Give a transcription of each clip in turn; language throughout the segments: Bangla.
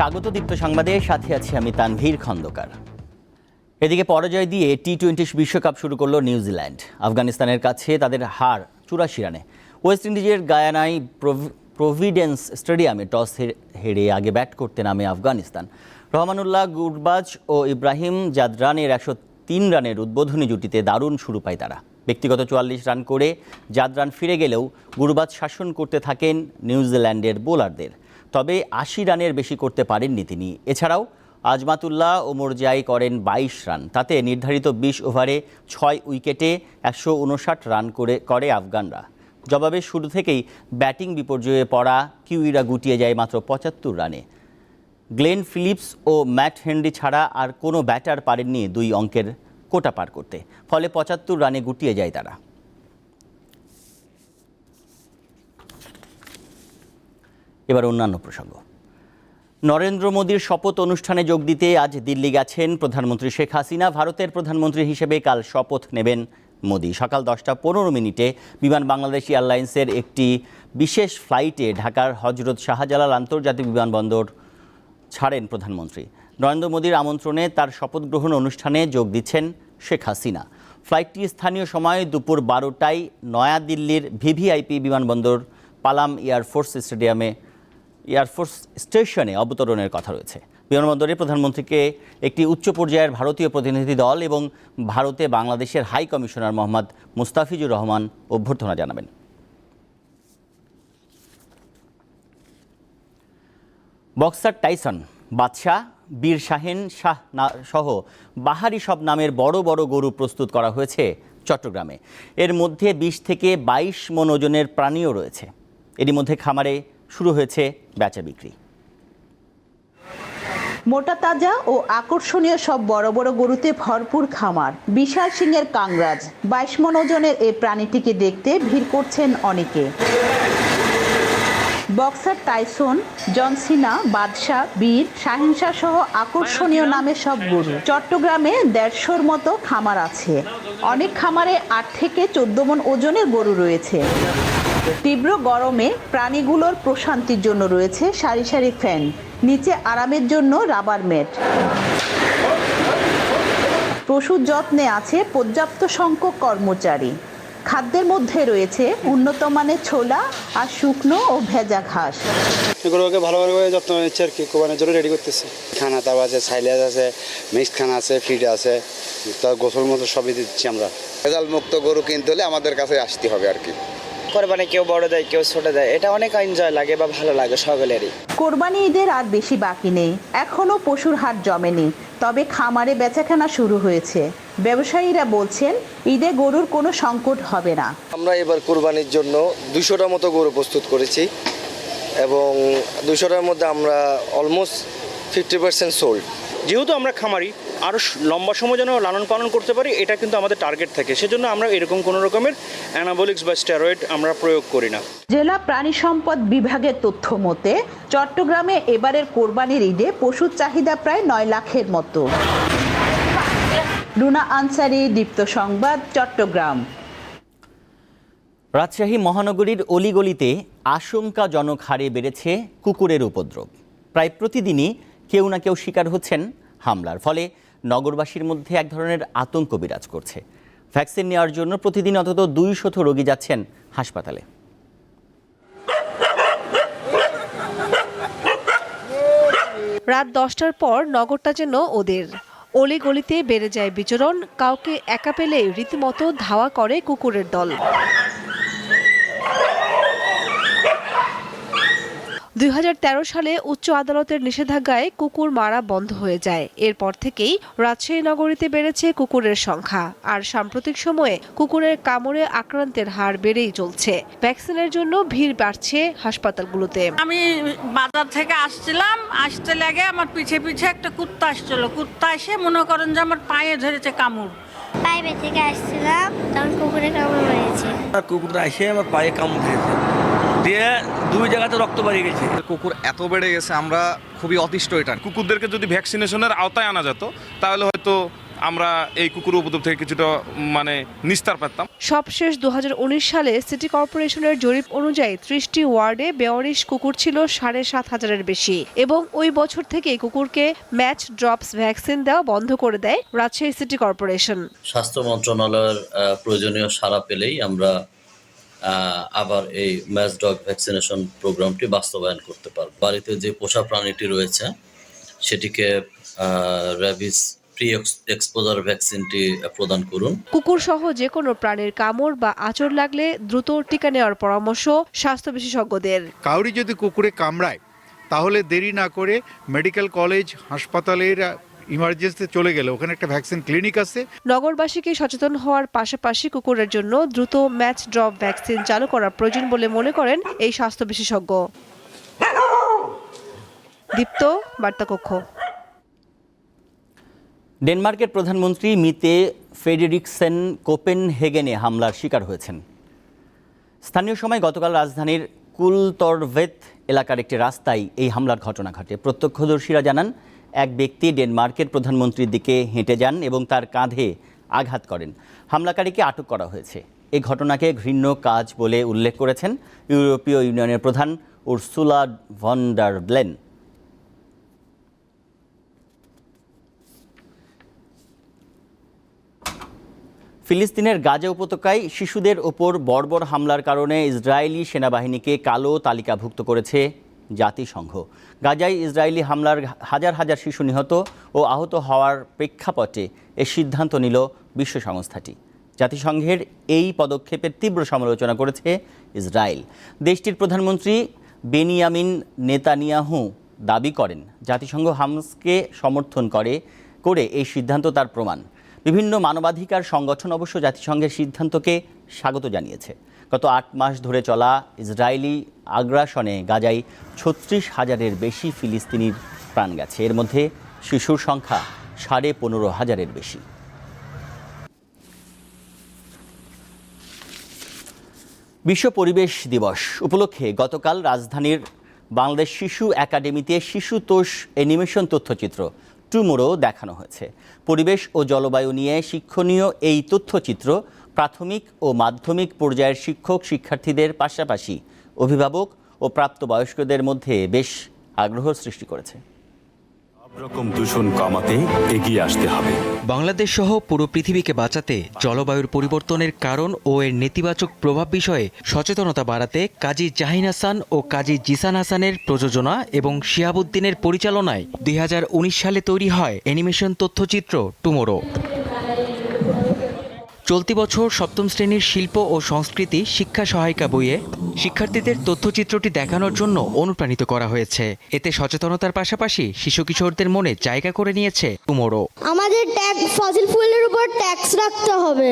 স্বাগত দীপ্ত সংবাদে, সাথে আছি আমি তানভীর খন্দকার। এদিকে পরাজয় দিয়ে টি-20 বিশ্বকাপ শুরু করলো নিউজিল্যান্ড। আফগানিস্তানের কাছে তাদের হার 84 রানে। ওয়েস্ট ইন্ডিজের গায়ানায় প্রভিডেন্স স্টেডিয়ামে টস হেরে আগে ব্যাট করতে নামে আফগানিস্তান। রহমানুল্লাহ গুরবাজ ও ইব্রাহিম জাদরানের 103 রানের উদ্বোধনী জুটিতে দারুণ শুরু পায় তারা। ব্যক্তিগত 44 রান করে জাদরান ফিরে গেলেও গুরবাজ শাসন করতে থাকেন নিউজিল্যান্ডের বোলারদের। তবে 80 রানের বেশি করতে পারেননি তিনি। এছাড়াও আজমাতুল্লাহ ওমরজাই করেন 22 রান। তাতে নির্ধারিত 20 ওভারে 6 উইকেটে 159 রান করে আফগানরা। জবাবে শুরু থেকেই ব্যাটিং বিপর্যয়ে পড়া কিউইরা গুটিয়ে যায় মাত্র 75 রানে। গ্লেন ফিলিপস ও ম্যাট হেনরি ছাড়া আর কোনো ব্যাটার পারেননি 2 অঙ্কের কোটা পার করতে। ফলে 75 রানে গুটিয়ে যায় তারা। এবার অন্যান্য প্রসঙ্গ। নরেন্দ্র মোদীর শপথ অনুষ্ঠানে যোগ দিতে আজ দিল্লি গেছেন প্রধানমন্ত্রী শেখ হাসিনা। ভারতের প্রধানমন্ত্রী হিসেবে কাল শপথ নেবেন মোদী। সকাল 10:15 বিমান বাংলাদেশ এয়ারলাইন্সের একটি বিশেষ ফ্লাইটে ঢাকার হজরত শাহজালাল আন্তর্জাতিক বিমানবন্দর ছাড়েন প্রধানমন্ত্রী। নরেন্দ্র মোদীর আমন্ত্রণে তার শপথ গ্রহণ অনুষ্ঠানে যোগ দিচ্ছেন শেখ হাসিনা। ফ্লাইটটি স্থানীয় সময় দুপুর 12টায় নয়াদিল্লির ভিভিআইপি বিমানবন্দর পালাম এয়ারফোর্স স্টেশনে অবতরণের কথা রয়েছে। বিমানবন্দরে প্রধানমন্ত্রীকে একটি উচ্চ পর্যায়ের ভারতীয় প্রতিনিধি দল এবং ভারতে বাংলাদেশের হাই কমিশনার মোহাম্মদ মুস্তাফিজুর রহমান অভ্যর্থনা জানাবেন। বক্সার টাইসন, বাদশাহ, বীর শাহিন শাহ সহ বাহারি সব নামের বড় বড় গরু প্রস্তুত করা হয়েছে চট্টগ্রামে। এর মধ্যে 20 থেকে 22 মণ ওজনের প্রাণীও রয়েছে। এরই মধ্যে খামারে শুরু হয়েছে বেচা বিক্রি। মোটা তাজা ও আকর্ষণীয় সব বড় বড় গরুতে ভরপুর খামার। বিশাল সিংয়ের কাংরাজ 22 মণ ওজনের এই প্রাণীটিকে দেখতে ভিড় করছেন অনেকে। বক্সার টাইসন, জন সিনা, বাদশাহ, বীর, শাহিনশাহ সহ আকর্ষণীয় নামের সব গরু। চট্টগ্রামে 150-র মতো খামার আছে। অনেক খামারে 8 থেকে 14 মণ ওজনের গরু রয়েছে। তীব্র গরমে প্রাণীগুলোর প্রশান্তির জন্য রয়েছে সারি সারি ফ্যান, নিচে আরামের জন্য রাবার ম্যাট। পশুর যত্নে আছে পর্যাপ্ত সংখ্যক কর্মচারী। খাদ্যের মধ্যে রয়েছে উন্নত মানের ছোলা আর শুকনো ও ভেজা ঘাস। এগুলোকে ভালোভাবে যত্ন নিচ্ছে আর কি, কোরবানির জন্য রেডি করতেছে। খানা তাও আছে, সাইলেজ আছে, মিক্স খানা আছে, ফিড আছে, তার গোসল মতো সবই দিচ্ছি আমরা। ভেজাল মুক্ত গরু কিনতে হলে আমাদের কাছে আসতে হবে আর কি। কোরবানি কেউ বড় দেয়, কেউ ছোট দেয়, এটা অনেক এনজয় লাগে বা ভালো লাগে সকলেরই। কোরবানি ঈদের আর বেশি বাকি নেই, এখনো পশুর হাট জমেনি। তবে খামারে বেচাকেনা শুরু হয়েছে। ব্যবসায়ীরা বলছেন ঈদে গরুর কোনো সংকট হবে না। আমরা এবার কোরবানির জন্য 200টার মতো গরু প্রস্তুত করেছি এবং 200টার মধ্যে আমরা অলমোস্ট 50% সোল্ড। যেহেতু আমরা খামারি, আরও লম্বা সময় যেন লালন পালন করতে পারি, এটা কিন্তু আমাদের টার্গেট থাকে। সেজন্য আমরা এরকম কোনো রকমের অ্যানাবলিক্স বা স্টেরয়েড আমরা প্রয়োগ করি না। জেলা প্রাণী সম্পদ বিভাগের তথ্য মতে চট্টগ্রামে এবারের কোরবানির ঈদে পশুর চাহিদা প্রায় 9 লাখের মতো। রুনা আনসারি, দীপ্ত সংবাদ, চট্টগ্রাম। রাজশাহী মহানগরীর অলিগলিতে আশঙ্কাজনক হারে বেড়েছে কুকুরের উপদ্রব। প্রায় প্রতিদিনই কেউ না কেউ শিকার হচ্ছেন হামলার। ফলে নগরবাসীর মধ্যে এক ধরনের আতঙ্ক বিরাজ করছে। ভ্যাকসিন নেওয়ার জন্য প্রতিদিন অন্তত 200 রোগী যাচ্ছেন হাসপাতালে। রাত 10টার পর নগরটা যেন ওদের। অলিগলিতে বেড়ে যায় বিচরণ, কাউকে একা পেলে রীতিমতো ধাওয়া করে কুকুরের দল। 2013 সালে উচ্চ আদালতের নিষেধাজ্ঞায় কুকুর মারা বন্ধ হয়ে যায়। এরপর থেকেই রাজশাহী নগরীতে বেড়েছে কুকুরের সংখ্যা। আর সাম্প্রতিক সময়ে কুকুরের কামড়ে আক্রান্তের হার বেড়েই চলছে। ভ্যাকসিনের জন্য ভিড় বাড়ছে হাসপাতালগুলোতে। আমি বাজার থেকে আসছিলাম, আসতে লাগে আমার পিছে পিছে একটা কুত্তা আসছিল। কুত্তা এসে মনে করেন যে আমার পায়ে ধরেছে কামড়। পায়ে থেকে আসছিলাম, তখন কুকুরে কামড় মেরেছে। কুকুরটা এসে আমার পায়ে কামড় দিয়েছে, দিয়ে 2 জায়গাতে রক্ত বেরিয়ে গেছে। কুকুর এত বেড়ে গেছে, আমরা খুবই অতিষ্ঠ। এটা কুকুরদেরকে যদি ভ্যাকসিনেশনের আওতায় আনা যেত তাহলে হয়তো আমরা এই কুকুর উপদ্রব থেকে কিছুটা নিস্তার পেতাম। সবশেষ 2019 সালে সিটি কর্পোরেশনের জরিপ অনুযায়ী 30টি ওয়ার্ডে 42 কুকুর ছিল 7,500-এর বেশি এবং ওই বছর থেকে কুকুরকে ম্যাচ ড্রপস ভ্যাকসিন দেওয়া বন্ধ করে দেয় রাজশাহী সিটি কর্পোরেশন। স্বাস্থ্য মন্ত্রণালয়ের প্রয়োজনীয় সাড়া পেলেই আমরা আবার এই ম্যাচ ডগ ভ্যাকসিনেশন প্রোগ্রামটি বাস্তবায়ন করতে পারব। বাড়িতে যে পোষা প্রাণীটি রয়েছে সেটিকে র্যাবিস প্রি এক্সপোজার ভ্যাকসিনটি প্রদান করুন। কুকুর সহ যে কোনো প্রাণীর কামড় বা আঁচড় লাগলে দ্রুত টিকা নেওয়ার পরামর্শ স্বাস্থ্য বিশেষজ্ঞদের। কাউরি যদি কুকুরে কামড়ায় তাহলে দেরি না করে মেডিকেল কলেজ হাসপাতালের ইমার্জেন্সিতে চলে গেলে ওখানে একটা ভ্যাকসিন ক্লিনিক আছে। নগরবাসীকে সচেতন হওয়ার পাশাপাশি কুকুরের জন্য দ্রুত ম্যাচ ড্রপ ভ্যাকসিন চালু করা প্রয়োজন বলে মনে করেন এই স্বাস্থ্য বিশেষজ্ঞ। দীপ্ত, বার্তাকক্ষ। ডেনমার্কের প্রধানমন্ত্রী মিতে ফ্রেডেরিকসেন কোপেনহেগেনে হামলার শিকার হয়েছেন। স্থানীয় সময় গতকাল রাজধানীর কুলতরভেত এলাকার একটি রাস্তায় এই হামলার ঘটনা ঘটে। প্রত্যক্ষদর্শীরা জানান এক ব্যক্তি ডেনমার্কের প্রধানমন্ত্রীর দিকে হেঁটে যান এবং তার কাঁধে আঘাত করেন। হামলাকারীকে আটক করা হয়েছে। এই ঘটনাকে ঘৃণ্য কাজ বলে উল্লেখ করেছেন ইউরোপীয় ইউনিয়নের প্রধান উর্সুলা ভন ডার লেয়েন। ফিলিস্তিনের গাজা উপত্যকায় শিশুদের ওপর বর্বর হামলার কারণে ইসরায়েলি সেনাবাহিনীকে কালো তালিকাভুক্ত করেছে জাতিসংঘ। গাজায় ইসরায়েলি হামলার হাজার হাজার শিশু নিহত ও আহত হওয়ার প্রেক্ষাপটে এ সিদ্ধান্ত নিল বিশ্ব সংস্থাটি। জাতিসংঘের এই পদক্ষেপের তীব্র সমালোচনা করেছে ইসরায়েল। দেশটির প্রধানমন্ত্রী বেনিয়ামিন নেতানিয়াহু দাবি করেন জাতিসংঘ হামাসকে সমর্থন করে এই সিদ্ধান্ত তার প্রমাণ। বিভিন্ন মানবাধিকার সংগঠন অবশ্য জাতিসংঘের সিদ্ধান্তকে স্বাগত জানিয়েছে। গত 8 মাস ধরে চলা ইসরায়েলি আগ্রাসনে গাজায় 36,000-এর বেশি ফিলিস্তিনির প্রাণ গেছে। এর মধ্যে শিশুর সংখ্যা 15,500-এর বেশি। বিশ্ব পরিবেশ দিবস উপলক্ষে গতকাল রাজধানীর বাংলাদেশ শিশু একাডেমিতে শিশুতোষ অ্যানিমেশন তথ্যচিত্র টুমোরো দেখানো হয়েছে। পরিবেশ ও জলবায়ু নিয়ে শিক্ষণীয় এই তথ্যচিত্র প্রাথমিক ও মাধ্যমিক পর্যায়ের শিক্ষক শিক্ষার্থীদের পাশাপাশি অভিভাবক ও প্রাপ্তবয়স্কদের মধ্যে বেশ আগ্রহ সৃষ্টি করেছে। রকম দূষণ কমাতে এগিয়ে আসতে হবে। বাংলাদেশ সহ পুরো পৃথিবীকে বাঁচাতে জলবায়ুর পরিবর্তনের কারণ ও এর নেতিবাচক প্রভাব বিষয়ে সচেতনতা বাড়াতে কাজী জাহিন হাসান ও কাজী জিসান হাসানের প্রযোজনা এবং শিহাবুদ্দিনের পরিচালনায় 2019 সালে তৈরি হয় অ্যানিমেশন তথ্যচিত্র টুমোরো। চলতি বছর 7ম শ্রেণীর শিল্প ও সংস্কৃতি শিক্ষা সহায়িকা বইয়ে শিক্ষার্থীদের তথ্যচিত্রটি দেখানোর জন্য অনুপ্রাণিত করা হয়েছে। এতে সচেতনতার পাশাপাশি শিশু কিশোরদের মনে জায়গা করে নিয়েছে টুমোরো। আমাদের ফসিল ফুয়েলের উপর ট্যাক্স রাখতে হবে,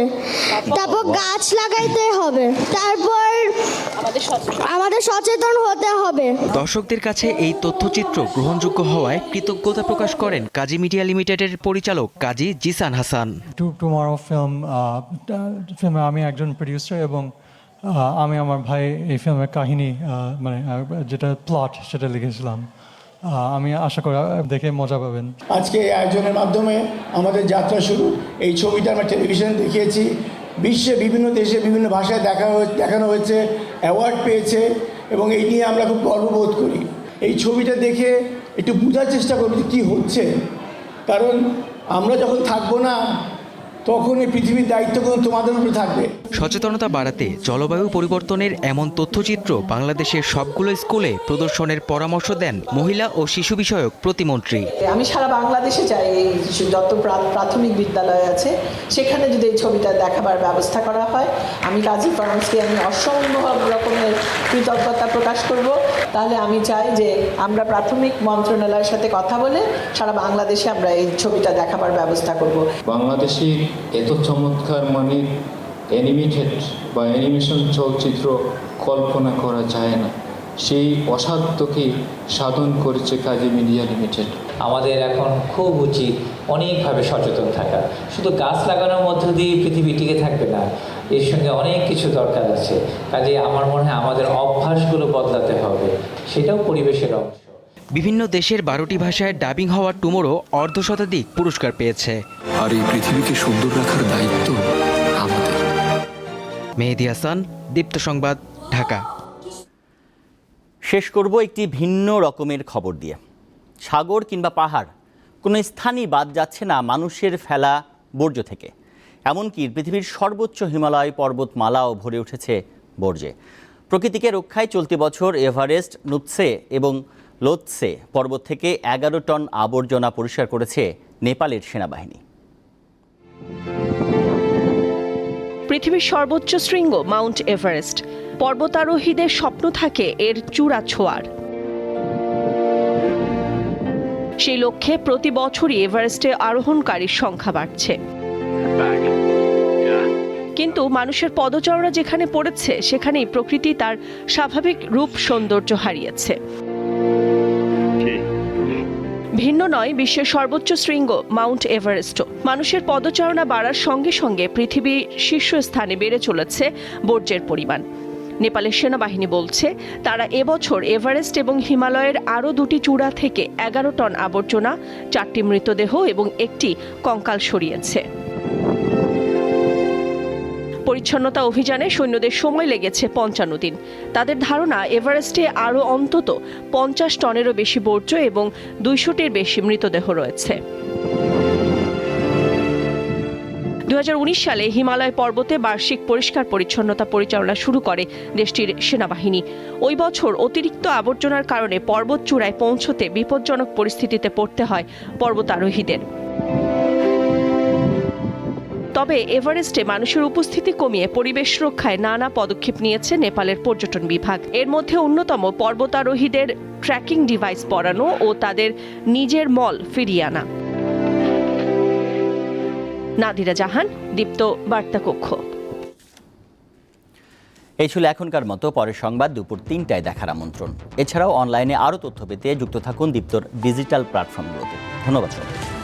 তারপর গাছ লাগাইতে হবে, তারপর আমাদের সচেতন হতে হবে। দর্শকদের কাছে এই তথ্যচিত্র গ্রহণযোগ্য হওয়ায় কৃতজ্ঞতা প্রকাশ করেন কাজী মিডিয়া লিমিটেডের পরিচালক কাজী জিসান হাসান। টুমোরো ফিল্মে আমি একজন প্রডিউসার এবং আমি আমার ভাই এই ফিল্মের কাহিনী যেটা প্লট সেটা লিখেছিলাম। আমি আশা করি দেখে মজা পাবেন। আজকে এই আয়োজনের মাধ্যমে আমাদের যাত্রা শুরু। এই ছবিটা আমরা টেলিভিশনে দেখিয়েছি, বিশ্বে বিভিন্ন দেশে বিভিন্ন ভাষায় দেখানো হয়েছে, অ্যাওয়ার্ড পেয়েছে এবং এই নিয়ে আমরা খুব গর্ববোধ করি। এই ছবিটা দেখে একটু বোঝার চেষ্টা করব যে কী হচ্ছে, কারণ আমরা যখন থাকবো না তখন এই পৃথিবীর দায়িত্ব কিন্তু তোমাদের উপরে থাকবে। সচেতনতা বাড়াতে জলবায়ু পরিবর্তনের এমন তথ্যচিত্র বাংলাদেশের সবগুলো স্কুলে প্রদর্শনের পরামর্শ দেন মহিলা ও শিশু বিষয়ক প্রতিমন্ত্রী। আমি সারা বাংলাদেশে চাই এই যত প্রাথমিক বিদ্যালয় আছে সেখানে যদি এই ছবিটা দেখাবার ব্যবস্থা করা হয়, আমি কাজী ফরান্সকে আমি অসম্ভব রকমের কৃতজ্ঞতা প্রকাশ করব। তাহলে আমি চাই যে আমরা প্রাথমিক মন্ত্রণালয়ের সাথে কথা বলে সারা বাংলাদেশে আমরা এই ছবিটা দেখাবার ব্যবস্থা করব। বাংলাদেশি এত চমৎকার মানের অ্যানিমেটেড বা অ্যানিমেশন চলচ্চিত্র কল্পনা করা যায় না। সেই অসাধ্যকে সাধন করেছে কাজী মিডিয়া লিমিটেড। আমাদের এখন খুব উচিত অনেকভাবে সচেতন থাকা। শুধু গাছ লাগানোর মধ্য দিয়ে পৃথিবী টিকে থাকবে না, এর সঙ্গে অনেক কিছু দরকার আছে। কাজে আমার মনে হয় আমাদের অভ্যাসগুলো বদলাতে হবে, সেটাও পরিবেশের অংশ। বিভিন্ন দেশের 12টি ভাষায় ডাবিং হওয়া টুমোরো অর্ধশতাধিক পুরস্কার পেয়েছে। আর এই পৃথিবীকে সুন্দর রাখার দায়িত্ব আমাদের। মেহেদী হাসান, দীপ্ত সংবাদ, ঢাকা। শেষ করব একটি ভিন্ন রকমের খবর দিয়ে। সাগর কিংবা পাহাড় কোনো স্থানই বাদ যাচ্ছে না মানুষের ফেলা বর্জ্য থেকে। এমনকি পৃথিবীর সর্বোচ্চ হিমালয় পর্বতমালাও ভরে উঠেছে বর্জ্যে। প্রকৃতিকে রক্ষায় চলতি বছর এভারেস্ট, নুৎসে এবং লোৎসে পর্বত থেকে 11 টন আবর্জনা পরিষ্কার করেছে নেপালের সেনাবাহিনী। পৃথিবীর সর্বোচ্চ শৃঙ্গ মাউন্ট এভারেস্ট, পর্বতারোহীদের স্বপ্ন থাকে এর চূড়া ছোঁয়ার। সেই লক্ষ্যে প্রতি বছরই এভারেস্টে আরোহণকারীর সংখ্যা বাড়ছে। কিন্তু মানুষের পদচারণা যেখানে পড়েছে সেখানেই প্রকৃতি তার স্বাভাবিক রূপ সৌন্দর্য হারিয়েছে। ভিন্ন নয় বিশ্বের সর্বোচ্চ শৃঙ্গ মাউন্ট এভারেস্টও। মানুষের পদচারণা বাড়ার সঙ্গে সঙ্গে পৃথিবীর শীর্ষস্থানে বেড়ে চলেছে বর্জ্যের পরিমাণ। নেপালের সেনাবাহিনী বলছে তারা এবছর এভারেস্ট এবং হিমালয়ের আরও 2টি চূড়া থেকে 11 টন আবর্জনা, 4টি মৃতদেহ এবং একটি কঙ্কাল সরিয়েছে। পরিচ্ছন্নতা অভিযানে সৈন্যদের সময় লেগেছে 55 দিন। তাদের ধারণা এভারেস্টে আরও অন্তত 50 টনেরও বেশি বর্জ্য এবং 200টির বেশি মৃতদেহ রয়েছে। 2019 সালে হিমালয় পর্বতে বার্ষিক পরিষ্কার পরিচ্ছন্নতা পরিচালনা শুরু করে দেশটির সেনাবাহিনী। ওই বছর অতিরিক্ত আবর্জনার কারণে পর্বত চূড়ায় পৌঁছতে বিপজ্জনক পরিস্থিতিতে পড়তে হয় পর্বতারোহীদের। তবে এভারেস্টে মানুষের উপস্থিতি কমিয়ে পরিবেশ রক্ষায় নানা পদক্ষেপ নিয়েছে নেপালের পর্যটন বিভাগ। এর মধ্যে অন্যতম পর্বতারোহীদের ট্র্যাকিং ডিভাইস পরানো ও তাদের নিজের মল ফিরিয়ে আনা। নাদিরা জাহান, দীপ্ত বার্তা কক্ষ। এই ছিল এখনকার মতো। পরের সংবাদ দুপুর 3টায় দেখার আমন্ত্রণ। এছাড়াও অনলাইনে আরও তথ্য পেতে যুক্ত থাকুন দীপ্তর ডিজিটাল প্ল্যাটফর্মগুলোতে। ধন্যবাদ সবাইকে।